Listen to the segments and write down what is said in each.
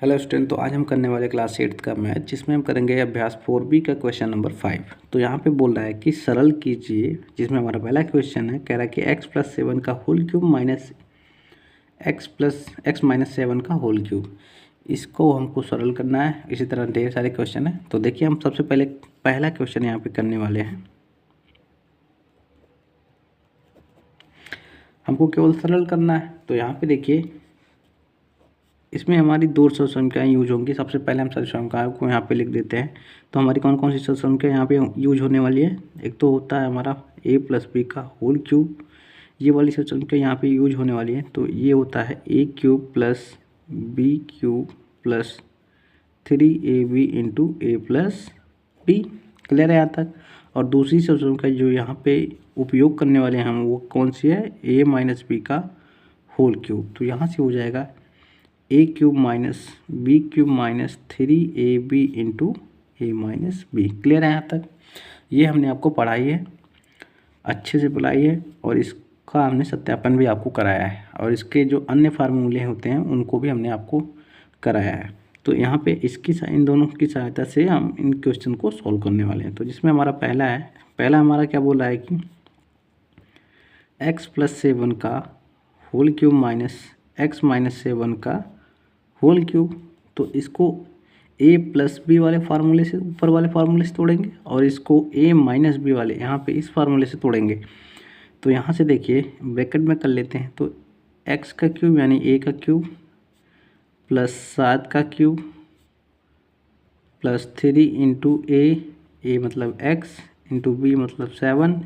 Hello student, तो आज हम करने वाले क्लास 8 का मैथ, जिसमें हम करेंगे अभ्यास 4B का क्वेश्चन नंबर 5। तो यहाँ पे बोल रहा है कि सरल कीजिए, जिसमें हमारा पहला क्वेश्चन है, कह रहा है कि x+7 का होल क्यूब माइनस x-7 का होल क्यूब। इसको हमको सरल करना है। इसी तरह ढेर सारे क्वेश्चन है। तो देखिए, हम सबसे पहले पहला क्वेश्चन यहाँ पे करने वाले हैं। हमको केवल सरल करना है। तो यहाँ पे देखिए, इसमें हमारी दो सरल संख्याएँ यूज होंगी। सबसे पहले हम सरल संख्याओं को यहाँ पे लिख देते हैं। तो हमारी कौन कौन सी सरल संख्या यहाँ पे यूज होने वाली है। एक तो होता है हमारा a+b का होल क्यूब। ये वाली सरल संख्या यहाँ पे यूज होने वाली है। तो ये होता है a³ + b³ + 3ab × a+b। Clear है यहाँ तक। और दूसरी सरल संख्या जो यहाँ पे उपयोग करने वाले हैं हम, वो कौन सी है, a-b का होल क्यूब। तो यहाँ से हो जाएगा a³ - b³ - 3ab × a-b। Clear है यहाँ तक। ये हमने आपको पढ़ाई है, अच्छे से पढ़ाई है, और इसका हमने सत्यापन भी आपको कराया है। और इसके जो अन्य फार्मूले होते हैं उनको भी हमने आपको कराया है। तो यहाँ पे इन दोनों की सहायता से हम इन क्वेश्चन को सॉल्व करने वाले हैं। तो जिसमें हमारा पहला हमारा क्या बोल रहा है कि x+7 का होल क्यूब माइनस x-7 का होल क्यूब। तो इसको a+b वाले फार्मूले से, ऊपर वाले फार्मूले से तोड़ेंगे, और इसको a-b वाले यहाँ पे इस फार्मूले से तोड़ेंगे। तो यहाँ से देखिए, ब्रैकेट में कर लेते हैं। तो x का क्यूब यानी a का क्यूब + 7 का क्यूब + 3 × a मतलब x × b मतलब 7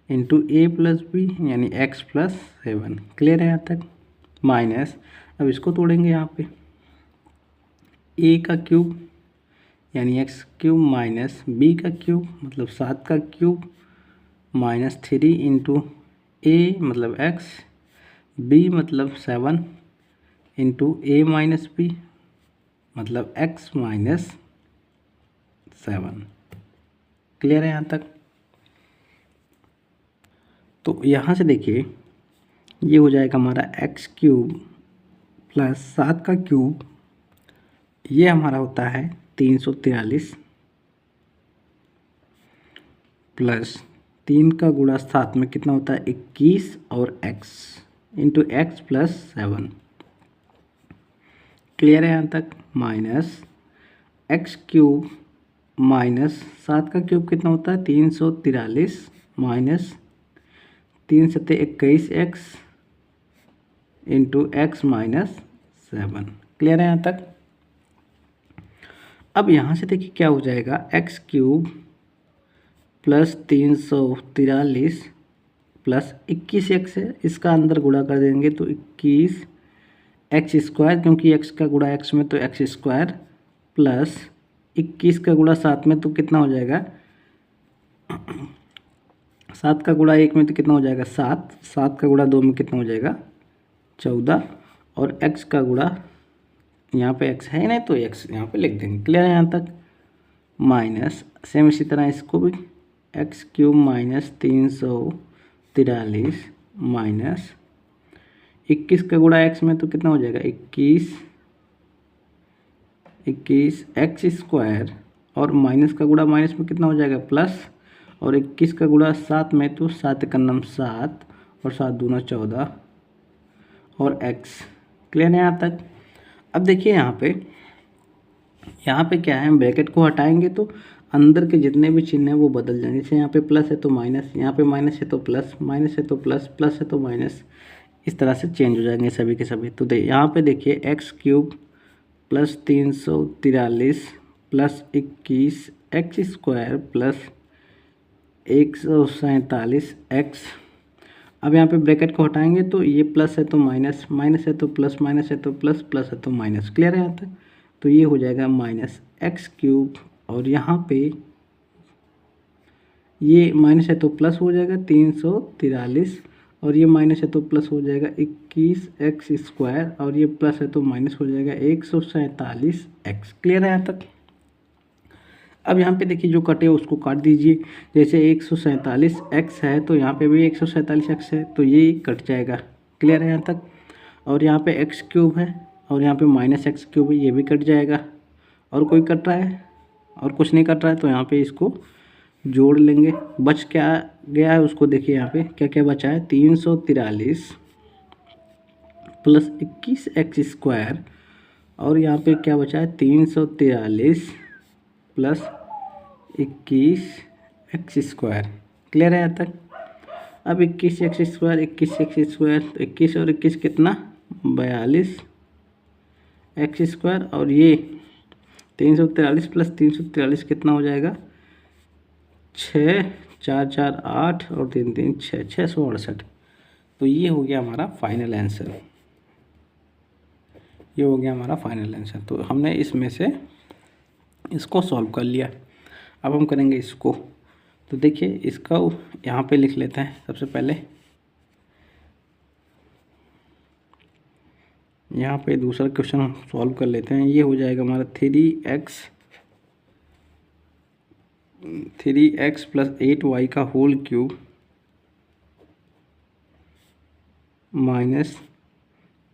× a+b यानी x+7। क्लियर है यहाँ तक। माइनस, अब इसको तोड़ेंगे यहाँ पे, a का क्यूब यानी x³ - b का क्यूब मतलब 7 का क्यूब -3 × a मतलब x, b मतलब 7 × a-b मतलब x-7। क्लियर है यहाँ तक। तो यहाँ से देखिए, ये हो जाएगा हमारा x³ + 7 का क्यूब, ये हमारा होता है 343 प्लस 3 का गुणा 7 में कितना होता है 21 और x × x+7। क्लियर है यहाँ तक। माइनस x³ - 7 का क्यूब कितना होता है 343 माइनस 3 × 21 x × x-7। क्लियर है यहाँ तक। अब यहाँ से देखिए क्या हो जाएगा, x³ + 343 + 21x है, इसका अंदर गुणा कर देंगे तो 21x², क्योंकि x का गुणा x में तो x² प्लस 21 का गुणा 7 में तो कितना हो जाएगा 7 का गुणा 1 में तो कितना हो जाएगा 7, 7 का गुणा 2 में कितना हो जाएगा 14, और x का गुणा, यहाँ पे x है नहीं तो x यहाँ पे लिख देंगे। क्लियर है यहाँ तक। माइनस सेम इसी तरह इसको भी x³ - 343 माइनस 21 का गुणा x में तो कितना हो जाएगा 21 x², और माइनस का गुणा माइनस में कितना हो जाएगा प्लस, और 21 का गुणा 7 में तो 7 का नम 7 और 7 दूना 14 और x। क्लियर है यहाँ तक। अब देखिए यहाँ पे क्या है, हम ब्रैकेट को हटाएंगे तो अंदर के जितने भी चिन्ह हैं वो बदल जाएंगे। जैसे यहाँ पे प्लस है तो माइनस, यहाँ पे माइनस है तो प्लस, माइनस है तो प्लस, प्लस है तो माइनस, इस तरह से चेंज हो जाएंगे सभी के सभी। तो यहाँ पे देखिए x³ + 343 + 21 x² + 147 x। अब यहाँ पे ब्रैकेट को हटाएंगे तो ये प्लस है तो माइनस, माइनस है तो प्लस, माइनस है तो प्लस, प्लस है तो माइनस। क्लियर है यहाँ तक। तो ये हो जाएगा -x³, और यहाँ पे ये माइनस है तो प्लस हो जाएगा 343, और ये माइनस है तो प्लस हो जाएगा 21x², और ये प्लस है तो माइनस हो जाएगा 147 x। क्लियर है यहाँ तक। अब यहाँ पे देखिए जो कटे उसको काट दीजिए। जैसे 147 x है तो यहाँ पे भी 147 x है, तो ये कट जाएगा। क्लियर है यहाँ तक। और यहाँ पे x³ है और यहाँ पे माइनस एक्स क्यूब ये भी कट जाएगा। और कोई कट रहा है और कुछ नहीं कट रहा है तो यहाँ पे इसको जोड़ लेंगे। बच क्या गया है उसको देखिए, यहाँ पे क्या क्या बचा है, 343 प्लस 21 एक्स स्क्वायर। और यहाँ पे क्या बचा है, 343 प्लस 21 एक्स स्क्वायर। क्लियर है यहाँ तक। अब 21 एक्स स्क्वायर, 21 एक्स स्क्वायर, तो 21 और 21 कितना, 42 एक्स स्क्वायर। और ये 343 प्लस 343 कितना हो जाएगा, 6, 4 4 8 और 3 3 6, 668। तो ये हो गया हमारा फाइनल आंसर, ये हो गया हमारा फाइनल आंसर। तो हमने इसमें से इसको सॉल्व कर लिया। अब हम करेंगे इसको। तो देखिए इसका यहाँ पे लिख लेते हैं। सबसे पहले यहाँ पे दूसरा क्वेश्चन हम सॉल्व कर लेते हैं। ये हो जाएगा हमारा 3x प्लस 8y का whole cube minus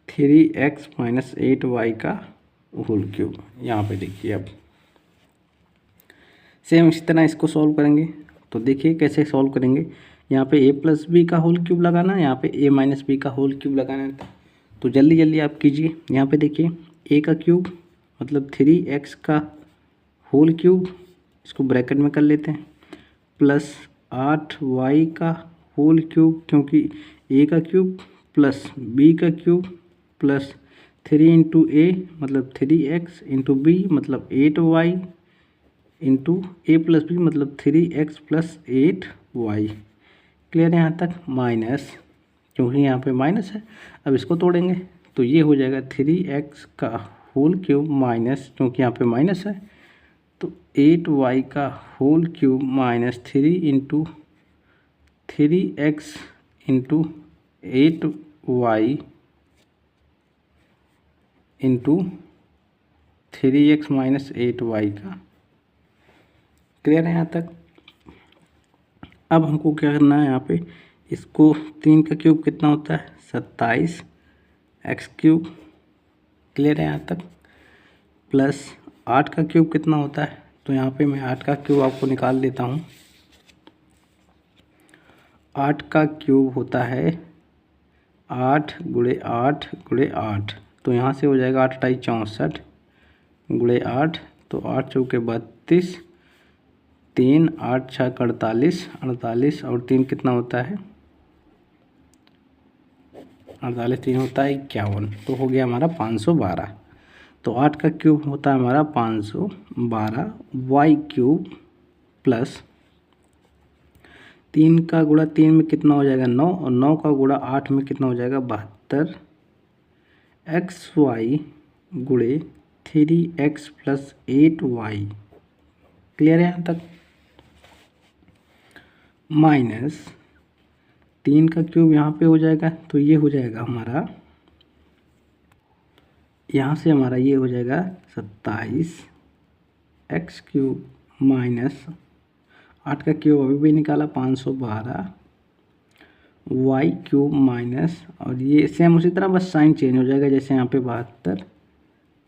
3x minus 8y का होल क्यूब। यहाँ पे देखिए अब सेम इसी तरह इसको सॉल्व करेंगे। तो देखिए कैसे सॉल्व करेंगे। यहाँ पे a प्लस बी का होल क्यूब लगाना है, यहाँ पे a माइनस बी का होल क्यूब लगाना है। तो जल्दी जल्दी आप कीजिए। यहाँ पे देखिए a का क्यूब मतलब 3x का होल क्यूब, इसको ब्रैकेट में कर लेते हैं, प्लस 8y का होल क्यूब, क्योंकि a का क्यूब प्लस b का क्यूब प्लस 3 इंटू ए मतलब 3x इंटू बी मतलब 8y इंटू ए प्लस बी मतलब 3x प्लस 8y। क्लियर है यहाँ तक। माइनस, क्योंकि यहाँ पे माइनस है, अब इसको तोड़ेंगे तो ये हो जाएगा 3x का होल क्यूब माइनस, क्योंकि यहाँ पे माइनस है तो 8y का whole cube minus 3 into 3x into 8y into 3x minus 8y का। क्लियर है यहाँ तक। अब हमको क्या करना है, यहाँ पे इसको 3 का क्यूब कितना होता है, 27 एक्स क्यूब। क्लियर है यहाँ तक। प्लस 8 का क्यूब कितना होता है, तो यहाँ पे मैं 8 का क्यूब आपको निकाल देता हूँ। 8 का क्यूब होता है 8 गुणे 8 गुणे 8, तो यहाँ से हो जाएगा 8 × 64 गुणे 8, तो 8 चौके 32, 3 8 6 48, 48 और 3 कितना होता है, 48 3 होता है 51, तो हो गया हमारा 512। तो 8 का क्यूब होता है हमारा 512 वाई क्यूब प्लस 3 का गुणा 3 में कितना हो जाएगा 9, और 9 का गुणा 8 में कितना हो जाएगा 72 एक्स वाई गुणे 3x प्लस 8y। क्लियर है यहाँ तक। माइनस 3 का क्यूब यहाँ पे हो जाएगा, तो ये हो जाएगा हमारा, यहाँ से हमारा ये हो जाएगा 27 एक्स क्यूब माइनस 8 का क्यूब अभी भी निकाला 512 वाई क्यूब माइनस, और ये सेम उसी तरह बस साइन चेंज हो जाएगा, जैसे यहाँ पे 72,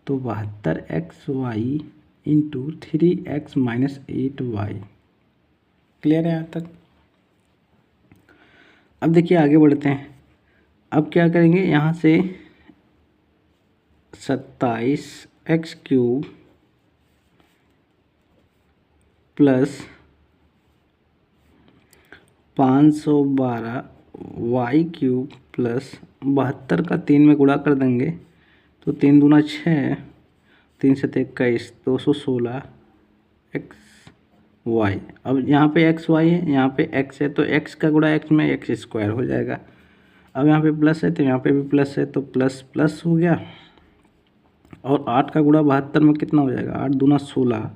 तो 72 X Y into 3x minus 8y। Clear है यहाँ तक। अब देखिए आगे बढ़ते हैं। अब क्या करेंगे, यहाँ से 27 X cube plus 512 Y cube plus 72 का 3 में गुणा कर देंगे, तो 3 दूना 6, 3 से 21, 216 एक्स वाई। अब यहाँ पे एक्स वाई है, यहाँ पे एक्स है, तो एक्स का गुणा एक्स में एक्स स्क्वायर हो जाएगा। अब यहाँ पे प्लस है तो यहाँ पे भी प्लस है, तो प्लस प्लस हो गया। और 8 का गुणा 72 में कितना हो जाएगा, 8 दूना 16,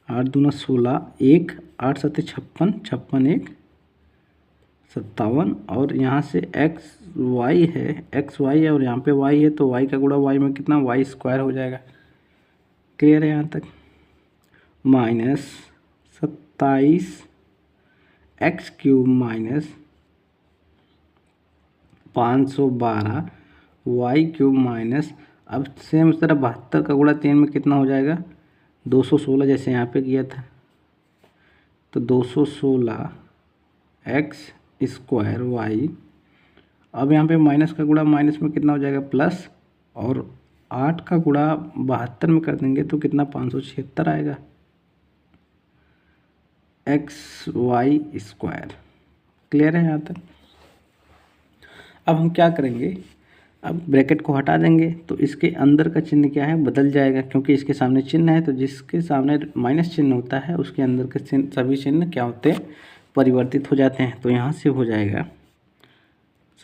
8 दूना 16, 1 8 7 56, 56 1 57, और यहाँ से एक्स वाई है और यहाँ पे वाई है, तो वाई का गुणा वाई में कितना, वाई स्क्वायर हो जाएगा। क्लियर है यहाँ तक। Minus 27 X cube minus 512 Y cube minus अब सेम इस तरह 72 का गुणा 3 में कितना हो जाएगा 216, जैसे यहाँ पे किया था। तो 216 एक्स स्क्वायर वाई। अब यहाँ पे माइनस का गुणा माइनस में कितना हो जाएगा प्लस, और 8 का गुणा 72 में कर देंगे तो कितना 576 आएगा एक्स वाई स्क्वायर। क्लियर है यहाँ तक। अब हम क्या करेंगे, अब ब्रैकेट को हटा देंगे तो इसके अंदर का चिन्ह क्या है बदल जाएगा, क्योंकि इसके सामने चिन्ह है, तो जिसके सामने माइनस चिन्ह होता है उसके अंदर के चिन्ह सभी चिन्ह क्या होते हैं परिवर्तित हो जाते हैं। तो यहाँ से हो जाएगा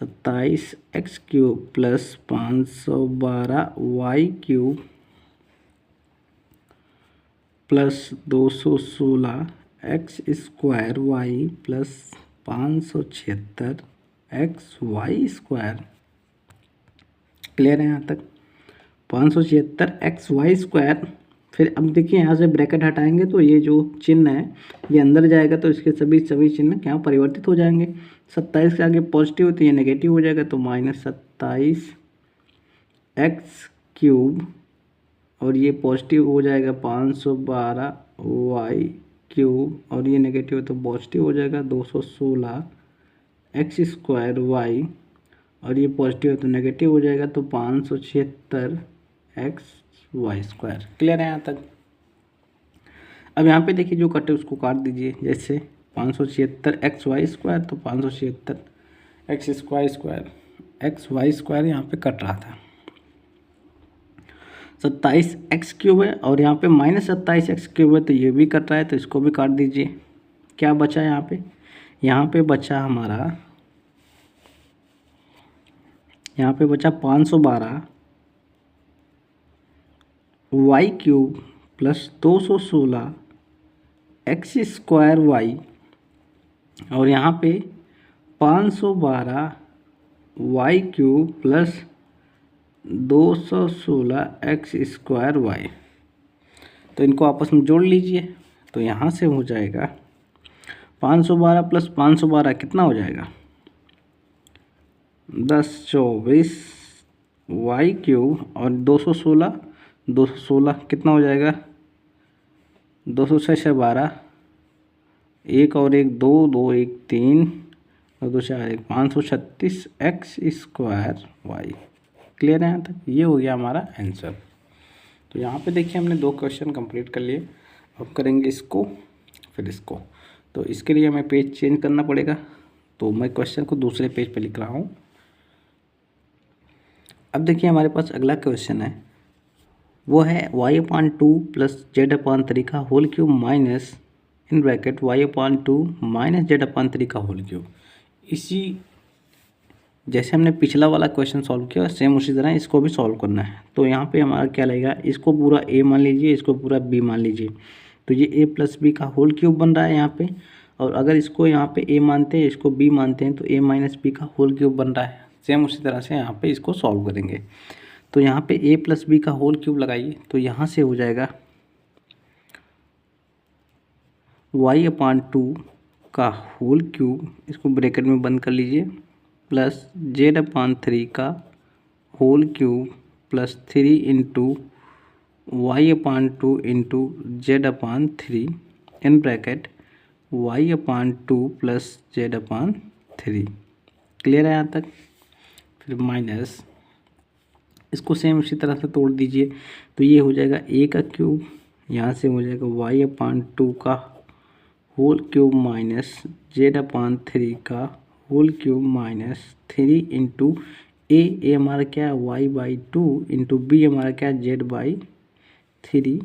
27 X cube plus 512 Y cube plus 216 X square Y plus 576 X Y square. Clear है यहाँ तक। 576 एक्स वाई स्क्वायर। फिर अब देखिए यहाँ से ब्रैकेट हटाएंगे तो ये जो चिन्ह है ये अंदर जाएगा, तो इसके सभी चिन्ह क्या परिवर्तित हो जाएंगे। 27 के आगे पॉजिटिव तो ये नेगेटिव हो जाएगा, तो -27 एक्स क्यूब, और ये पॉजिटिव हो जाएगा 512 वाई क्यूब, और ये नेगेटिव है तो पॉजिटिव हो जाएगा 216 एक्स स्क्वायर वाई, और ये पॉजिटिव है तो नेगेटिव हो जाएगा तो 576 एक्स वाई स्क्वायर। क्लियर है यहाँ तक। अब यहाँ पे देखिए जो कटे उसको काट दीजिए, जैसे 576 एक्स वाई स्क्वायर तो 576 X square X Y square यहाँ पे कट रहा था। 27 एक्स क्यूब है और यहाँ पे -27 एक्स क्यूब है तो ये भी कट रहा है, तो इसको भी काट दीजिए। क्या बचा यहाँ पे बचा हमारा, यहाँ पे बचा 512 Y cube plus 216 X square Y, और यहाँ पे 512 Y cube plus 216 X square Y. तो इनको आपस में जोड़ लीजिए, तो यहाँ से हो जाएगा 512 प्लस 512 कितना हो जाएगा 1024 वाई क्यूब, और 216 कितना हो जाएगा 206 12, एक और एक 2 2 1 3 और 2 4 1 536 एक्स स्क्वायर वाई। क्लियर है यहाँ तक। ये हो गया हमारा आंसर। तो यहाँ पे देखिए हमने 2 क्वेश्चन कंप्लीट कर लिए। अब करेंगे इसको फिर इसको, तो इसके लिए हमें पेज चेंज करना पड़ेगा, तो मैं क्वेश्चन को दूसरे पेज पे लिख रहा हूँ। अब देखिए हमारे पास अगला क्वेश्चन है, वो है y/2 प्लस z/3 का whole cube minus in bracket y/2 minus z/3 का होल क्यूब। इसी जैसे हमने पिछला वाला क्वेश्चन सॉल्व किया सेम उसी तरह इसको भी सॉल्व करना है। तो यहाँ पे हमारा क्या लगेगा, इसको पूरा a मान लीजिए, इसको पूरा b मान लीजिए, तो ये a प्लस बी का होल क्यूब बन रहा है यहाँ पे। और अगर इसको यहाँ पे a मानते हैं, इसको b मानते हैं, तो a माइनस बी का होल क्यूब बन रहा है। सेम उसी तरह से यहाँ पे इसको सॉल्व करेंगे। तो यहाँ पे a प्लस बी का होल क्यूब लगाइए, तो यहाँ से हो जाएगा y/2 का होल क्यूब, इसको ब्रैकेट में बंद कर लीजिए, प्लस z/3 का whole cube plus 3 into y/2 into z/3 in bracket y/2 plus z/3। Clear है यहाँ तक। फिर माइनस, इसको सेम उसी तरह से तोड़ दीजिए, तो ये हो जाएगा a का क्यूब, यहाँ से हो जाएगा y/2 का होल क्यूब माइनस z/3 का होल क्यूब माइनस 3 इंटू ए हमारा क्या है y/2 इंटू बी हमारा क्या है z/3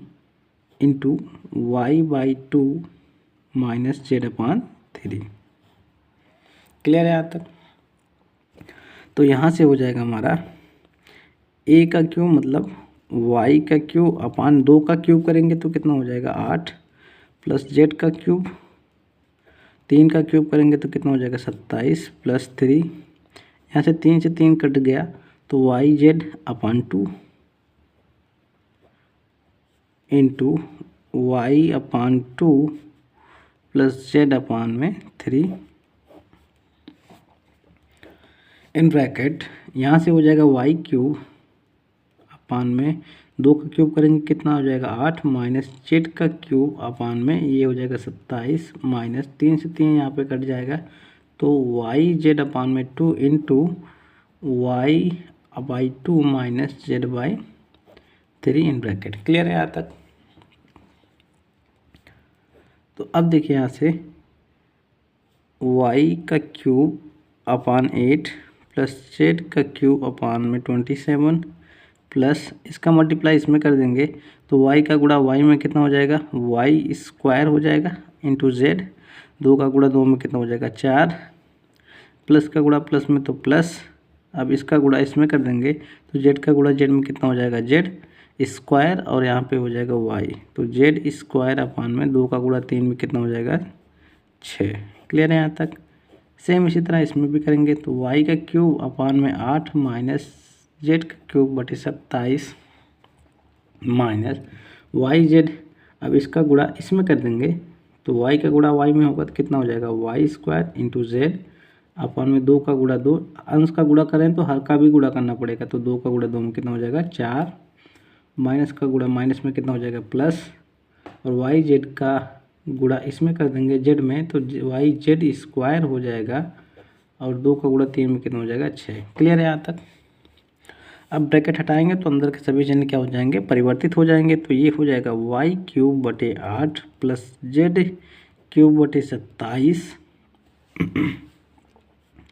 into y/2 minus z/3। Clear है यहाँ तक। तो यहाँ से हो जाएगा हमारा a का क्यूब मतलब y का क्यूब अपान 2 का क्यूब करेंगे तो कितना हो जाएगा 8, प्लस z का क्यूब 3 का क्यूब करेंगे तो कितना हो जाएगा 27 प्लस 3, यहाँ से 3 से 3 कट गया तो yz/2 into y/2 plus z/3 in bracket, यहाँ से हो जाएगा y क्यूब अपान में 2 का क्यूब करेंगे कितना हो जाएगा 8 माइनस जेड का क्यूब अपान में ये हो जाएगा 27 माइनस 3 से 3 यहाँ पे कट जाएगा तो वाई जेड अपान में 2 into Y by 2 minus Z by 3 in bracket. Clear है यहाँ तक। तो अब देखिए यहाँ से y का क्यूब अपान 8 प्लस जेड का क्यूब अपान में 27 प्लस इसका मल्टीप्लाई इसमें कर देंगे तो y का गुणा y में कितना हो जाएगा y स्क्वायर हो जाएगा इंटू जेड। 2 का गुणा 2 में कितना हो जाएगा 4 प्लस का गुणा प्लस में तो प्लस। अब इसका गुणा इसमें कर देंगे तो जेड का गुणा जेड में कितना हो जाएगा जेड स्क्वायर और यहाँ पे हो जाएगा y तो जेड स्क्वायर अपान में 2 का गुणा 3 में कितना हो जाएगा 6। क्लियर है यहाँ तक। सेम इसी तरह इसमें भी करेंगे तो y का क्यूब अपान में 8 माइनस जेड का क्यूब बटे 27 माइनस वाई जेड। अब इसका गुणा इसमें कर देंगे तो y का गुणा y में होगा तो कितना हो जाएगा Y square into Z upon में 2 का गुणा 2। अंश का गुणा करें तो हर का भी गुणा करना पड़ेगा तो 2 का गुणा 2 में कितना हो जाएगा 4 माइनस का गुणा माइनस में कितना हो जाएगा प्लस और वाई जेड का गुणा इसमें कर देंगे जेड में तो वाई जेड स्क्वायर हो जाएगा और 2 का गुणा 3 में कितना हो जाएगा 6। क्लियर है यहाँ तक। अब ब्रैकेट हटाएंगे तो अंदर के सभी चिन्ह क्या हो जाएंगे परिवर्तित हो जाएंगे तो ये हो जाएगा वाई क्यूब बटे 8 प्लस जेड क्यूब बटे 27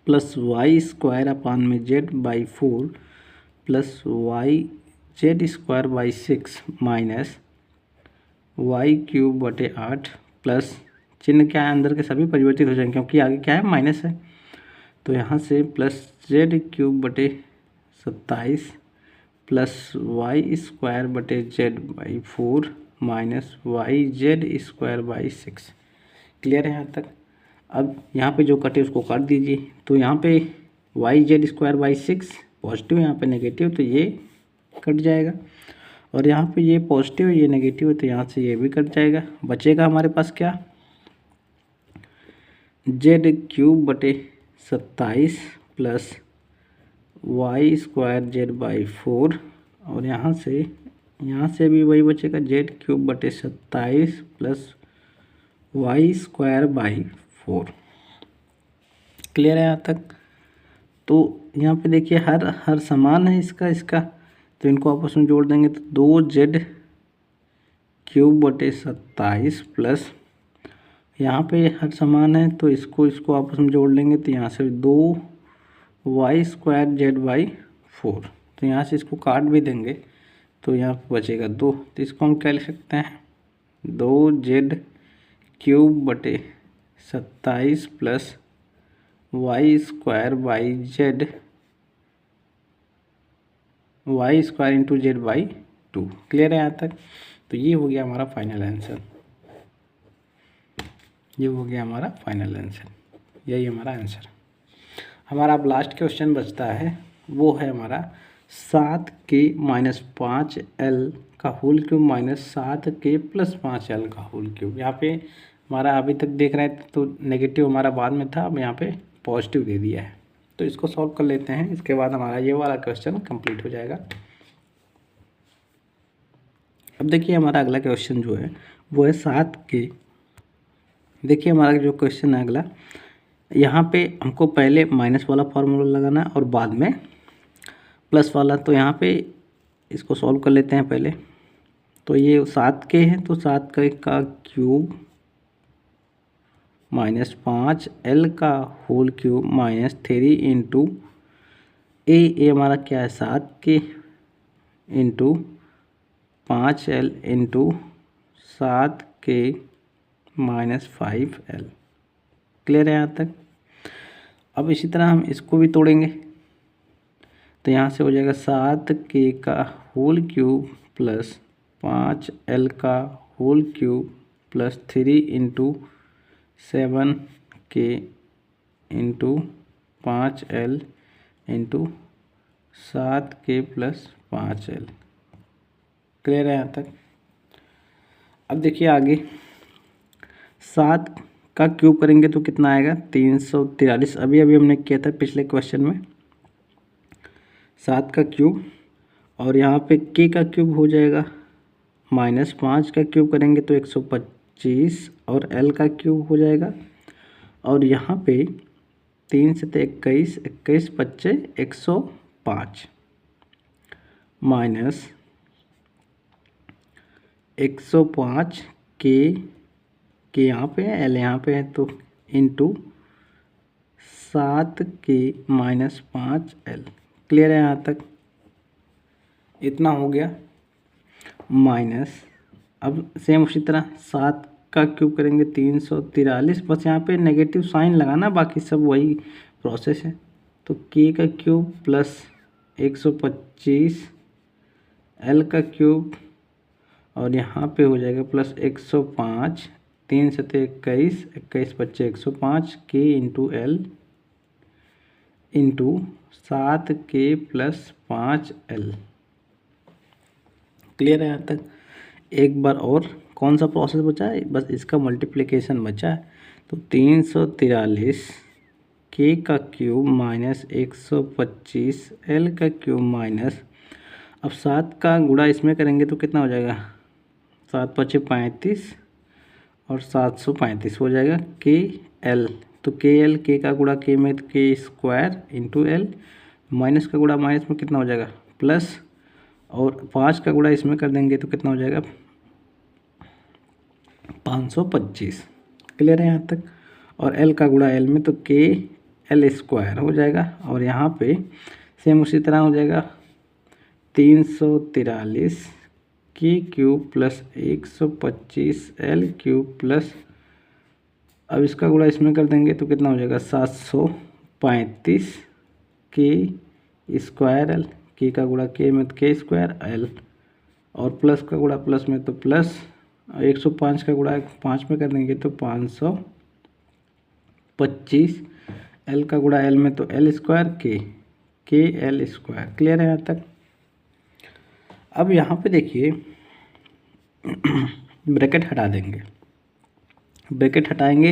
प्लस वाई स्क्वायर अपान में Z by 4 plus Y Z square by 6 minus Y cube बटे 8 प्लस चिन्ह क्या है अंदर के सभी परिवर्तित हो जाएंगे क्योंकि आगे क्या है माइनस है तो यहाँ से प्लस जेड क्यूब बटे 27 प्लस वाई स्क्वायर बटे Z by 4 minus Y Z square by 6। Clear है यहाँ तक। अब यहाँ पे जो कटे उसको काट दीजिए तो यहाँ पे Y Z square by 6 positive यहाँ पे नेगेटिव तो ये कट जाएगा और यहाँ पे ये पॉजिटिव ये नेगेटिव है तो यहाँ से ये भी कट जाएगा। बचेगा हमारे पास क्या जेड क्यूब बटे 27 plus Y square Z by 4 और यहाँ से भी वही बचेगा जेड क्यूब बटे 27 plus Y square by 4। Clear है यहाँ तक। तो यहाँ पे देखिए हर समान है इसका तो इनको आपस में जोड़ देंगे तो 2 जेड क्यूब बटे 27 प्लस यहाँ पे हर समान है तो इसको आपस में जोड़ लेंगे तो यहाँ से 2 वाई स्क्वायर जेड बाई 4 तो यहाँ से इसको काट भी देंगे तो यहाँ पे बचेगा 2 तो इसको हम क्या लिख सकते हैं 2 जेड क्यूब बटे 27 plus Y square by Z Y square into Z by 2। Clear है यहाँ तक। तो ये हो गया हमारा फाइनल आंसर, ये हो गया हमारा फाइनल आंसर, यही हमारा आंसर। हमारा अब लास्ट क्वेश्चन बचता है वो है हमारा 7k माइनस 5l का whole cube minus 7k plus 5l का होल क्यूब। यहाँ पे हमारा अभी तक देख रहे थे तो नेगेटिव हमारा बाद में था, अब यहाँ पे पॉजिटिव दे दिया है। तो इसको सॉल्व कर लेते हैं, इसके बाद हमारा ये वाला क्वेश्चन कंप्लीट हो जाएगा। अब देखिए हमारा अगला क्वेश्चन जो है वो है 7k। देखिए हमारा जो क्वेश्चन है अगला, यहाँ पे हमको पहले माइनस वाला फार्मूला लगाना है और बाद में प्लस वाला। तो यहाँ पे इसको सॉल्व कर लेते हैं पहले। तो ये 7k है तो 7k का क्यूब माइनस 5l का होल क्यूब माइनस 3 इंटू ए हमारा क्या है 7k into 5l into 7k minus 5l। Clear है यहाँ तक। अब इसी तरह हम इसको भी तोड़ेंगे तो यहाँ से हो जाएगा 7k का होल क्यूब प्लस 5l का whole cube plus 3 into 7k into 5l into 7k plus 5l। Clear है यहाँ तक। अब देखिए आगे 7 का क्यूब करेंगे तो कितना आएगा 343। अभी हमने किया था पिछले क्वेश्चन में 7 का क्यूब और यहाँ पे k का क्यूब हो जाएगा, -5 का क्यूब करेंगे तो 125 और l का क्यूब हो जाएगा। और यहाँ पे 3 से 21, 21 बच्चे 105 माइनस 105 के यहाँ पे है, l यहाँ पे है तो इंटू 7 के -5 l। क्लियर है यहाँ तक? इतना हो गया। माइनस अब सेम उसी तरह 7 का क्यूब करेंगे 343, बस यहाँ पे नेगेटिव साइन लगाना, बाकी सब वही प्रोसेस है। तो k का क्यूब प्लस 125 l का क्यूब और यहाँ पे हो जाएगा प्लस 105, 3 से 21, 21 बच्चे 105 k into l into 7 k plus 5 l। Clear है यहाँ तक? एक बार और कौन सा प्रोसेस बचा है, बस इसका मल्टीप्लिकेशन बचा है। तो 343 k का क्यूब माइनस 125 l का क्यूब माइनस, अब 7 का गुणा इसमें करेंगे तो कितना हो जाएगा, 7 पचे 35 और 735 हो जाएगा के एल। तो के एल, के का गुणा के में के स्क्वायर इंटू एल, माइनस का गुणा माइनस में कितना हो जाएगा प्लस, और 5 का गुणा इसमें कर देंगे तो कितना हो जाएगा 525। क्लियर है यहाँ तक? और एल का गुणा एल में तो के एल स्क्वायर हो जाएगा। और यहाँ पे सेम उसी तरह हो जाएगा 343 के cube plus 125 L cube plus, अब इसका गुणा इसमें कर देंगे तो कितना हो जाएगा 735 के स्क्वायर एल, के का गुणा के में तो के स्क्वायर एल, और प्लस का गुणा प्लस में तो प्लस, 105 का गुणा 5 में कर देंगे तो 525, एल का गुणा एल में तो एल स्क्वायर के एल स्क्वायर। क्लियर है यहाँ तक? अब यहाँ पे देखिए ब्रैकेट हटा देंगे, ब्रैकेट हटाएंगे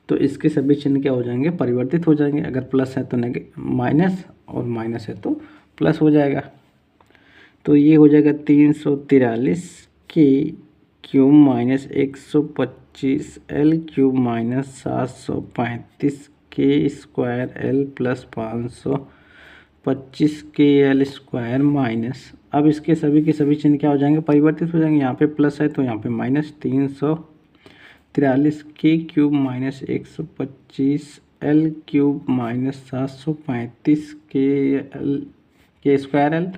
तो इसके सभी चिन्ह क्या हो जाएंगे, परिवर्तित हो जाएंगे। अगर प्लस है तो माइनस और माइनस है तो प्लस हो जाएगा। तो ये हो जाएगा 343 के cube minus 125 L cube minus 735 के स्क्वायर एल प्लस 525 के एल स्क्वायर माइनस, अब इसके सभी के सभी चिन्ह क्या हो जाएंगे, परिवर्तित हो जाएंगे। यहाँ पे प्लस है तो यहाँ पे माइनस 343 के cube minus 125 L cube minus 735 के स्क्वायर एल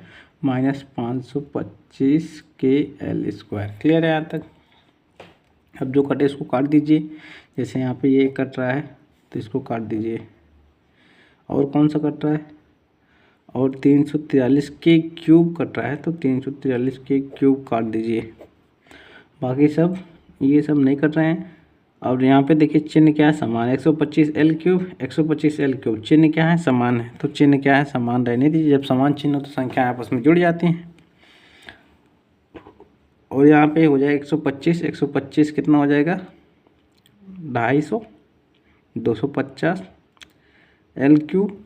माइनस 525 के एल स्क्वायर। क्लियर है यहाँ तक? अब जो कटे इसको काट दीजिए, जैसे यहाँ पे ये कट रहा है तो इसको काट दीजिए। और कौन सा कट रहा है, और 343 के क्यूब कट रहा है तो 343 के क्यूब काट दीजिए। बाकी सब ये सब नहीं कट रहे हैं। और यहाँ पे देखिए चिन्ह क्या है, समान है, 125 एल क्यूब 125 एल क्यूब, चिन्ह क्या है, समान है। तो चिन्ह क्या है, समान रहने दीजिए। जब समान चिन्ह हो तो संख्या आपस में जुड़ जाती हैं। और यहाँ पे हो जाएगा 125, 125 कितना हो जाएगा 250, 250 एल क्यूब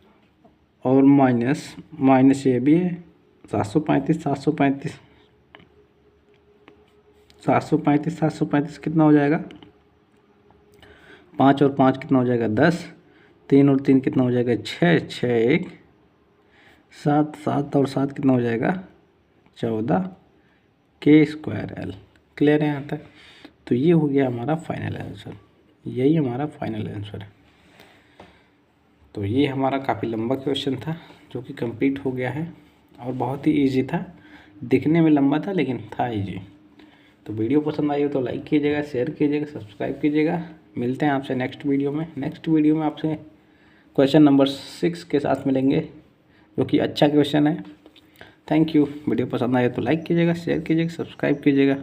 और माइनस माइनस ये भी है 735, 735 735 735 कितना हो जाएगा 5 और 5 कितना हो जाएगा 10, 3 और 3 कितना हो जाएगा 6, 6 1 7, 7 और 7 कितना हो जाएगा 14 के स्क्वायर एल। क्लियर है यहाँ तक? तो ये हो गया हमारा फाइनल आंसर, यही हमारा फाइनल आंसर है। तो ये हमारा काफ़ी लंबा क्वेश्चन था जो कि कंप्लीट हो गया है और बहुत ही इजी था, दिखने में लंबा था लेकिन था इजी। तो वीडियो पसंद आई हो तो लाइक कीजिएगा, शेयर कीजिएगा, सब्सक्राइब कीजिएगा। मिलते हैं आपसे नेक्स्ट वीडियो में। नेक्स्ट वीडियो में आपसे क्वेश्चन नंबर 6 के साथ मिलेंगे जो कि अच्छा क्वेश्चन है। Thank you. वीडियो पसंद आए तो लाइक कीजिएगा, शेयर कीजिएगा, सब्सक्राइब कीजिएगा।